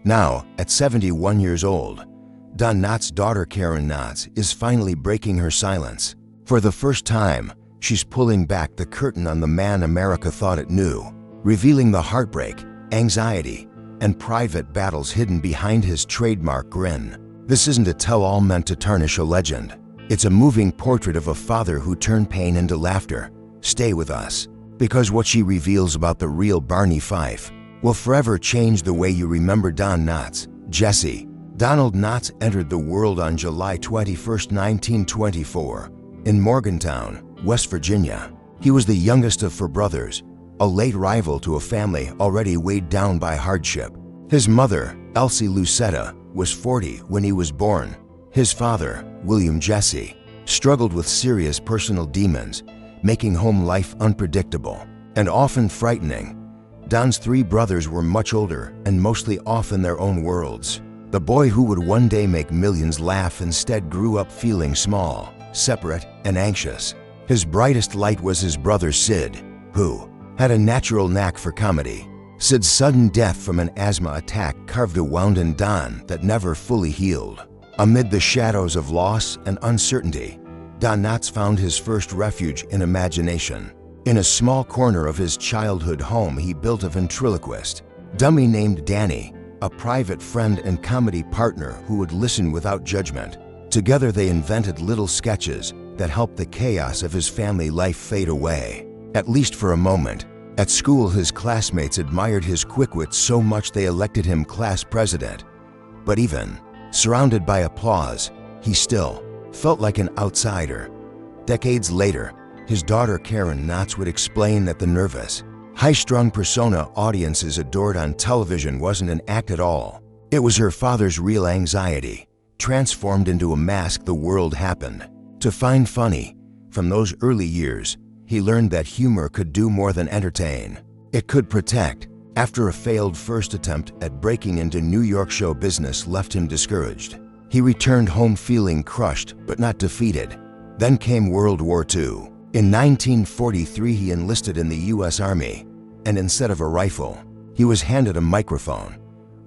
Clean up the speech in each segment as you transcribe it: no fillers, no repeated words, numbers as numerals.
Now, at 71 years old, Don Knotts' daughter Karen Knotts is finally breaking her silence. For the first time, she's pulling back the curtain on the man America thought it knew, revealing the heartbreak, anxiety, and private battles hidden behind his trademark grin. This isn't a tell-all meant to tarnish a legend. It's a moving portrait of a father who turned pain into laughter. Stay with us, because what she reveals about the real Barney Fife will forever change the way you remember Don Knotts. Jesse. Donald Knotts entered the world on July 21, 1924, in Morgantown, West Virginia. He was the youngest of four brothers, a late rival to a family already weighed down by hardship. His mother, Elsie Lucetta, was 40 when he was born. His father, William Jesse, struggled with serious personal demons, making home life unpredictable and often frightening. Don's three brothers were much older and mostly off in their own worlds. The boy who would one day make millions laugh instead grew up feeling small, separate, and anxious. His brightest light was his brother Sid, who had a natural knack for comedy. Sid's sudden death from an asthma attack carved a wound in Don that never fully healed. Amid the shadows of loss and uncertainty, Don Knotts found his first refuge in imagination. In a small corner of his childhood home, he built a ventriloquist dummy named Danny, a private friend and comedy partner who would listen without judgment. Together they invented little sketches that helped the chaos of his family life fade away, at least for a moment. At school, his classmates admired his quick wit so much they elected him class president. But even surrounded by applause, he still felt like an outsider. Decades later, his daughter Karen Knotts would explain that the nervous, high-strung persona audiences adored on television wasn't an act at all. It was her father's real anxiety, transformed into a mask the world happened to find funny. From those early years, he learned that humor could do more than entertain. It could protect. After a failed first attempt at breaking into New York show business left him discouraged, he returned home feeling crushed but not defeated. Then came World War II. In 1943, he enlisted in the U.S. Army, and instead of a rifle, he was handed a microphone,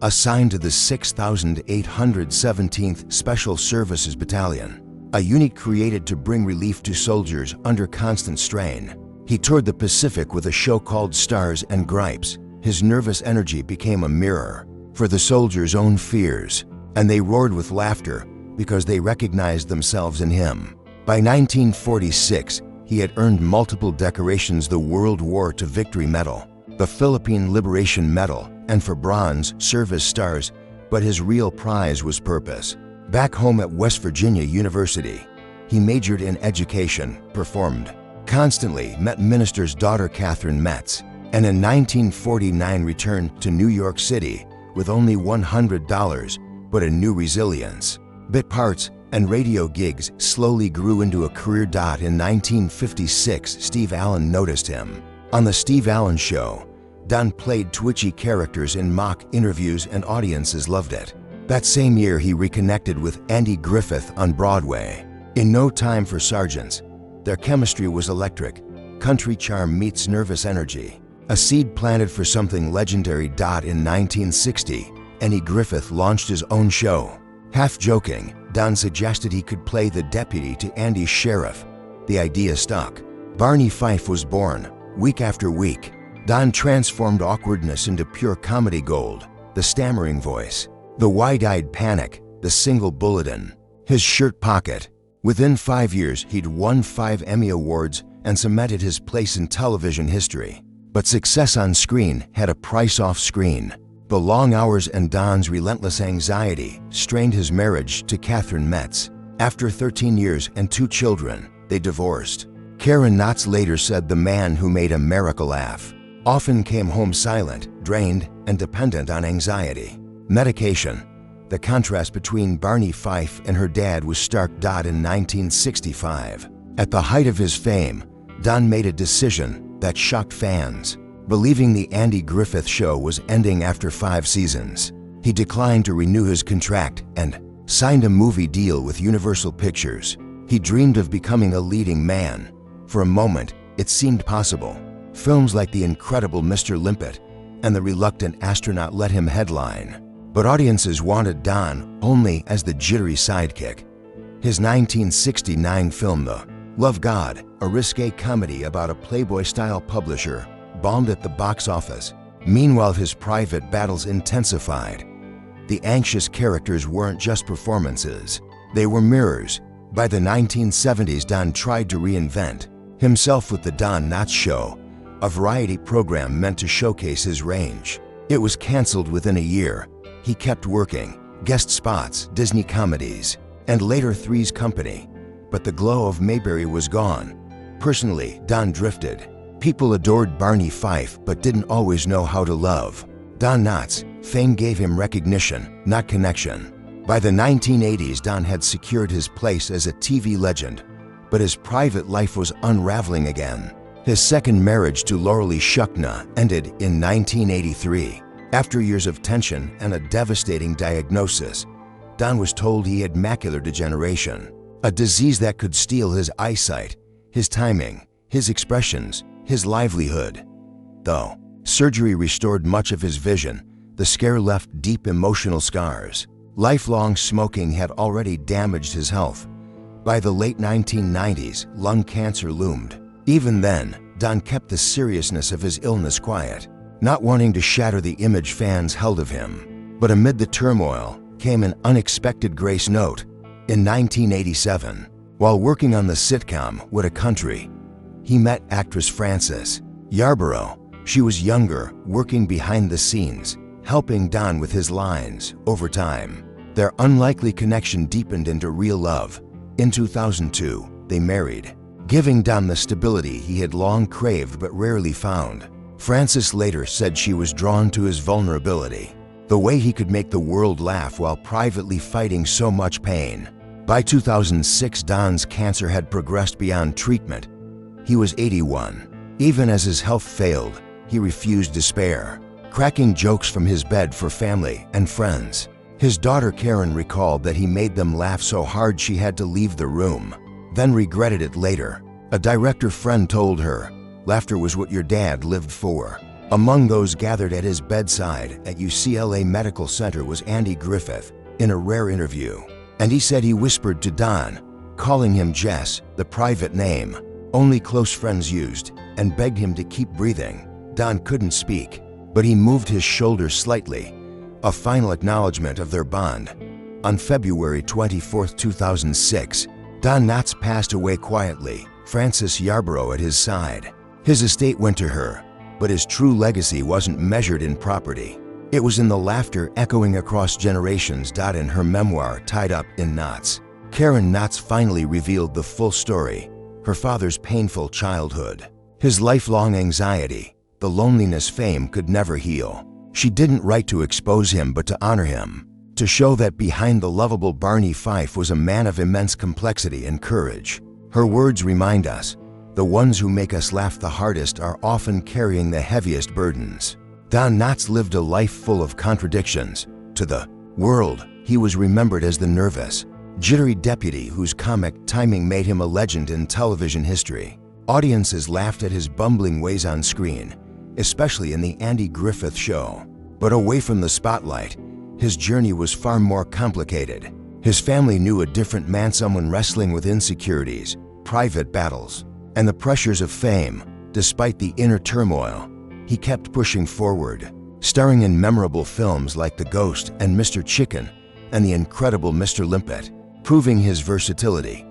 assigned to the 6,817th Special Services Battalion, a unit created to bring relief to soldiers under constant strain. He toured the Pacific with a show called Stars and Gripes. His nervous energy became a mirror for the soldiers' own fears, and they roared with laughter because they recognized themselves in him. By 1946, he had earned multiple decorations: the World War II Victory Medal, the Philippine Liberation Medal, and for Bronze Service Stars, but his real prize was purpose. Back home at West Virginia University, he majored in education, performed constantly, met minister's daughter Catherine Metz, and in 1949 returned to New York City with only $100, but a new resilience. Bit parts and radio gigs slowly grew into a career. In 1956, Steve Allen noticed him. On The Steve Allen Show, Don played twitchy characters in mock interviews and audiences loved it. That same year, he reconnected with Andy Griffith on Broadway. In No Time for Sergeants, their chemistry was electric. Country charm meets nervous energy, a seed planted for something legendary. In 1960, Andy Griffith launched his own show. Half joking, Don suggested he could play the deputy to Andy's sheriff. The idea stuck. Barney Fife was born. Week after week, Don transformed awkwardness into pure comedy gold. The stammering voice, the wide-eyed panic, the single bulletin, his shirt pocket. Within 5 years, he'd won 5 Emmy Awards and cemented his place in television history. But success on screen had a price off screen. The long hours and Don's relentless anxiety strained his marriage to Catherine Metz. After 13 years and 2 children, they divorced. Karen Knotts later said the man who made America laugh often came home silent, drained, and dependent on anxiety medication. The contrast between Barney Fife and her dad was stark. In 1965, at the height of his fame, Don made a decision that shocked fans. Believing the Andy Griffith Show was ending after 5 seasons, he declined to renew his contract and signed a movie deal with Universal Pictures. He dreamed of becoming a leading man. For a moment, it seemed possible. Films like The Incredible Mr. Limpet and The Reluctant Astronaut let him headline. but audiences wanted Don only as the jittery sidekick. His 1969 film, The Love God, a risque comedy about a Playboy-style publisher, bombed at the box office. Meanwhile, his private battles intensified. The anxious characters weren't just performances, they were mirrors. By the 1970s, Don tried to reinvent himself with The Don Knotts Show, a variety program meant to showcase his range. It was canceled within a year. He kept working, guest spots, Disney comedies, and later Three's Company. But the glow of Mayberry was gone. Personally, Don drifted. People adored Barney Fife but didn't always know how to love Don Knotts. Fame gave him recognition, not connection. By the 1980s, Don had secured his place as a TV legend, but his private life was unraveling again. His second marriage to Lauralee Shuckna ended in 1983. After years of tension and a devastating diagnosis, Don was told he had macular degeneration, a disease that could steal his eyesight, his timing, his expressions, his livelihood. Though surgery restored much of his vision, the scare left deep emotional scars. Lifelong smoking had already damaged his health. By the late 1990s, lung cancer loomed. Even then, Don kept the seriousness of his illness quiet, not wanting to shatter the image fans held of him. But amid the turmoil came an unexpected grace note. In 1987, while working on the sitcom What a Country, he met actress Frances Yarborough. She was younger, working behind the scenes, helping Don with his lines. Over time, their unlikely connection deepened into real love. In 2002, they married, giving Don the stability he had long craved but rarely found. Frances later said she was drawn to his vulnerability, the way he could make the world laugh while privately fighting so much pain. By 2006, Don's cancer had progressed beyond treatment. He was 81. Even as his health failed, he refused despair, cracking jokes from his bed for family and friends. His daughter Karen recalled that he made them laugh so hard she had to leave the room, then regretted it later. A director friend told her, "Laughter was what your dad lived for." Among those gathered at his bedside at UCLA Medical Center was Andy Griffith, in a rare interview. And he said he whispered to Don, calling him Jess, the private name only close friends used, and begged him to keep breathing. Don couldn't speak, but he moved his shoulders slightly, a final acknowledgement of their bond. On February 24, 2006, Don Knotts passed away quietly, Frances Yarborough at his side. His estate went to her, but his true legacy wasn't measured in property. It was in the laughter echoing across generations. In her memoir, Tied Up in Knots, Karen Knotts finally revealed the full story: her father's painful childhood, his lifelong anxiety, the loneliness fame could never heal. She didn't write to expose him but to honor him, to show that behind the lovable Barney Fife was a man of immense complexity and courage. Her words remind us, the ones who make us laugh the hardest are often carrying the heaviest burdens. Don Knotts lived a life full of contradictions. To the world, he was remembered as the nervous, jittery deputy whose comic timing made him a legend in television history. Audiences laughed at his bumbling ways on screen, especially in the Andy Griffith Show. But away from the spotlight, his journey was far more complicated. His family knew a different man, someone wrestling with insecurities, private battles, and the pressures of fame. Despite the inner turmoil, he kept pushing forward, starring in memorable films like The Ghost and Mr. Chicken and The Incredible Mr. Limpet, proving his versatility.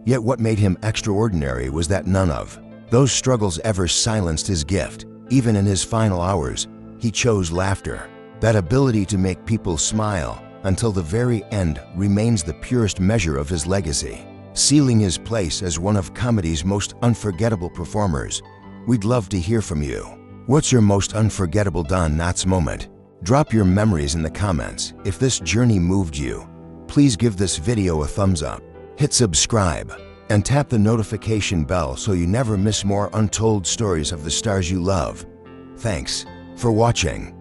Yet what made him extraordinary was that none of those struggles ever silenced his gift. Even in his final hours, he chose laughter. That ability to make people smile until the very end remains the purest measure of his legacy, sealing his place as one of comedy's most unforgettable performers. We'd love to hear from you. What's your most unforgettable Don Knotts moment? Drop your memories in the comments. If this journey moved you, please give this video a thumbs up, hit subscribe, and tap the notification bell so you never miss more untold stories of the stars you love. Thanks for watching.